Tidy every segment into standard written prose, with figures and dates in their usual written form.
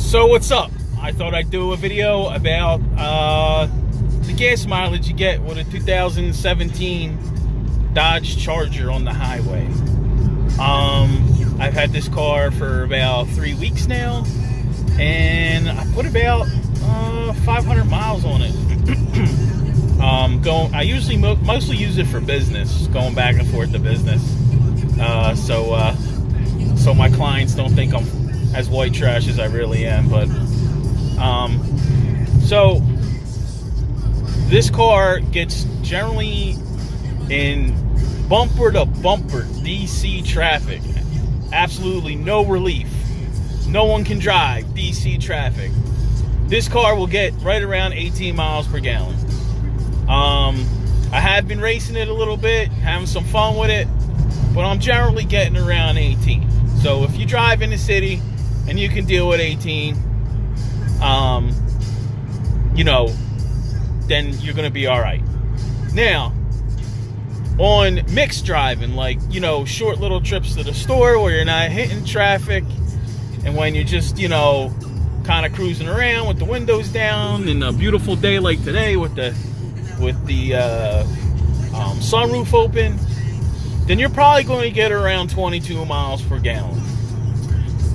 So what's up? I thought I'd do a video about the gas mileage you get with a 2017 Dodge Charger on the highway. I've had this car for about 3 weeks now, and I put about 500 miles on it. I usually mostly use it for business, going back and forth to business, so my clients don't think I'm as white trash as I really am. But so this car gets generally in bumper to bumper DC traffic. Absolutely no relief. No one can drive DC traffic. This car will get right around 18 miles per gallon. I have been racing it a little bit, having some fun with it, but I'm generally getting around 18. So if you drive in the city and you can deal with 18, then you're going to be all right. Now, on mixed driving, like, short little trips to the store where you're not hitting traffic, and when you're just, kind of cruising around with the windows down, and a beautiful day like today with the sunroof open, then you're probably going to get around 22 miles per gallon.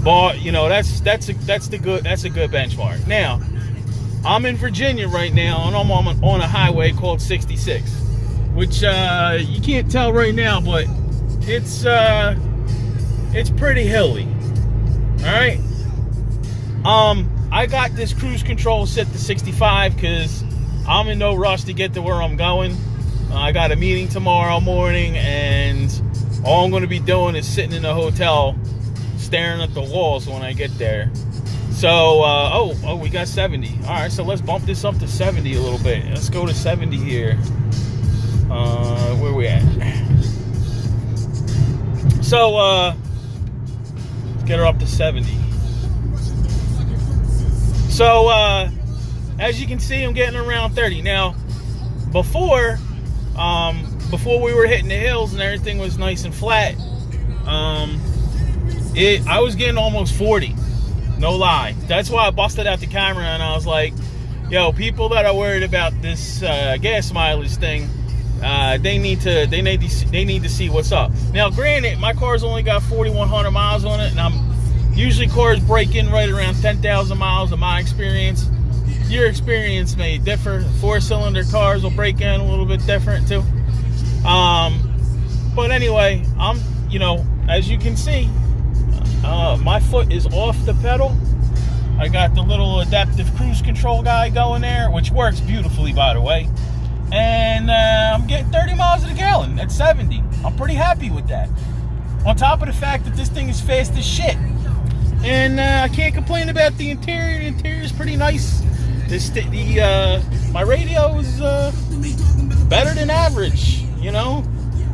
But that's a good benchmark. Now, I'm in Virginia right now, and I'm on a highway called 66, which you can't tell right now, but it's pretty hilly. All right. I got this cruise control set to 65 because I'm in no rush to get to where I'm going. I got a meeting tomorrow morning, and all I'm going to be doing is sitting in a hotel staring at the walls when I get there. So, we got 70. All right, so let's bump this up to 70 a little bit. Let's go to 70 here. Where we at? So, let's get her up to 70. So, as you can see, I'm getting around 30. Now, before we were hitting the hills and everything was nice and flat, I was getting almost 40. No lie. That's why I busted out the camera and I was like, yo, people that are worried about this gas mileage thing, they need to see what's up. Now, granted, my car's only got 4,100 miles on it, and usually cars break in right around 10,000 miles in my experience. Your experience may differ. 4-cylinder cars will break in a little bit different too. But anyway, as you can see, my foot is off the pedal. I got the little adaptive cruise control guy going there, which works beautifully, by the way. And I'm getting 30 miles a gallon at 70. I'm pretty happy with that. On top of the fact that this thing is fast as shit. And I can't complain about the interior. The interior is pretty nice. My radio is better than average,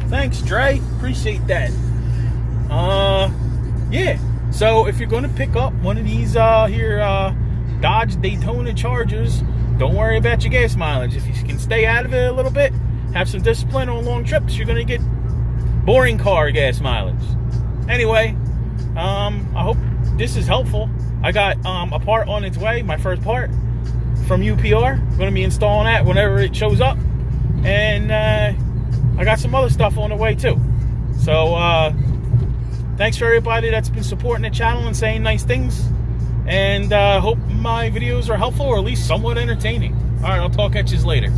Thanks, Dre. Appreciate that. Yeah. So if you're going to pick up one of these Dodge Daytona Chargers, don't worry about your gas mileage. If you can stay out of it a little bit, have some discipline on long trips, you're going to get boring car gas mileage. Anyway, I hope this is helpful. I got a part on its way, my first part from UPR. I'm going to be installing that whenever it shows up. And I got some other stuff on the way too. So thanks for everybody that's been supporting the channel and saying nice things. And hope my videos are helpful, or at least somewhat entertaining. All right, I'll talk at you later.